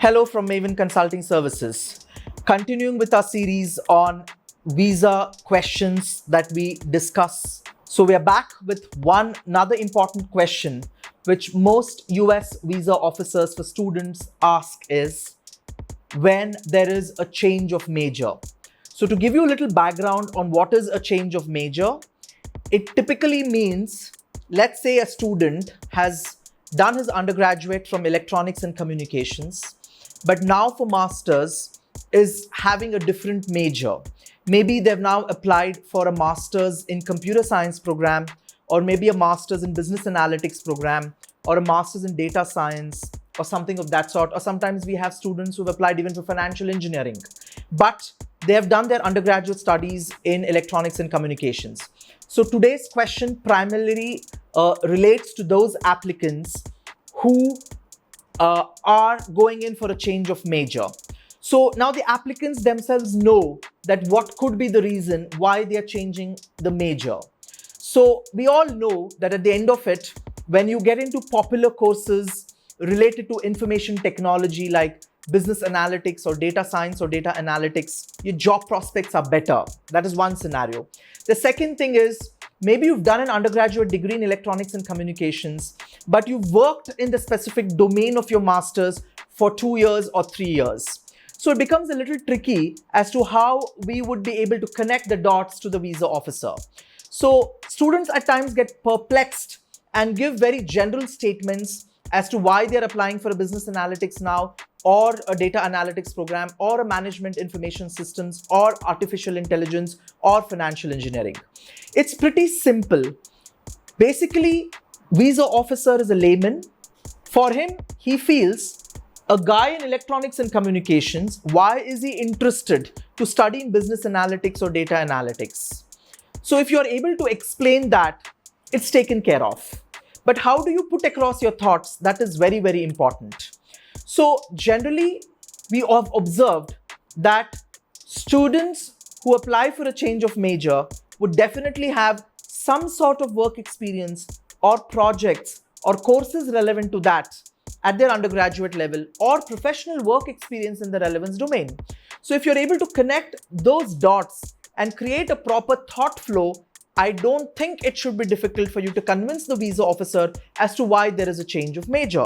Hello from Maven Consulting Services. Continuing with our series on visa questions that we discuss. So we are back with another important question which most US visa officers for students ask is when there is a change of major. So to give you a little background on what is a change of major, it typically means, let's say a student has done his undergraduate from electronics and communications, but now for masters is having a different major. Maybe they've now applied for a master's in computer science program, or maybe a master's in business analytics program, or a master's in data science, or something of that sort. Or sometimes we have students who've applied even for financial engineering, but they have done their undergraduate studies in electronics and communications. So today's question primarily relates to those applicants who are going in for a change of major. So now the applicants themselves know that what could be the reason why they are changing the major. So we all know that at the end of it, when you get into popular courses related to information technology like business analytics or data science or data analytics, your job prospects are better. That is one scenario. The second thing is, maybe you've done an undergraduate degree in electronics and communications, but you've worked in the specific domain of your master's for 2 years or 3 years. So it becomes a little tricky as to how we would be able to connect the dots to the visa officer. So students at times get perplexed and give very general statements as to why they're applying for a business analytics now, or a data analytics program, or a management information systems, or artificial intelligence, or financial engineering. It's pretty simple. Basically, visa officer is a layman. For him, he feels a guy in electronics and communications, why is he interested to study in business analytics or data analytics? So if you're able to explain that, it's taken care of. But how do you put across your thoughts? That is very, very important. So generally, we have observed that students who apply for a change of major would definitely have some sort of work experience or projects or courses relevant to that at their undergraduate level, or professional work experience in the relevance domain. So if you're able to connect those dots and create a proper thought flow, I don't think it should be difficult for you to convince the visa officer as to why there is a change of major.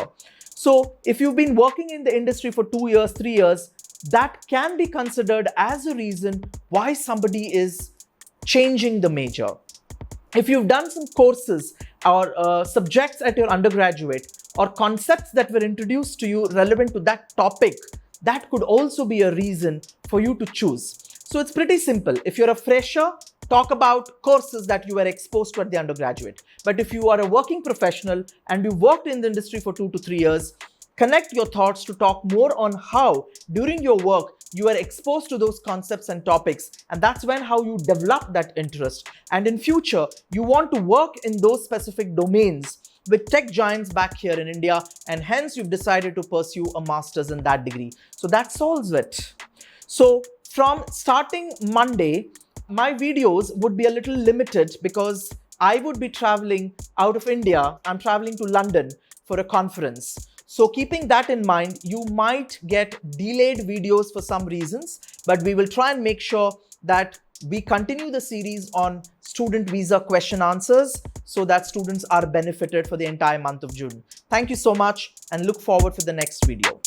So if you've been working in the industry for 2 years, 3 years, that can be considered as a reason why somebody is changing the major. If you've done some courses or subjects at your undergraduate, or concepts that were introduced to you relevant to that topic, that could also be a reason for you to choose. So it's pretty simple. If you're a fresher, talk about courses that you were exposed to at the undergraduate. But if you are a working professional and you worked in the industry for 2 to 3 years, connect your thoughts to talk more on how during your work you are exposed to those concepts and topics, and that's when how you develop that interest. And in future, you want to work in those specific domains with tech giants back here in India, and hence you've decided to pursue a master's in that degree. So that solves it. So from starting Monday, my videos would be a little limited because I would be traveling out of India. I'm traveling to London for a conference. So keeping that in mind, you might get delayed videos for some reasons, but we will try and make sure that we continue the series on student visa question answers so that students are benefited for the entire month of June. Thank you so much and look forward for the next video.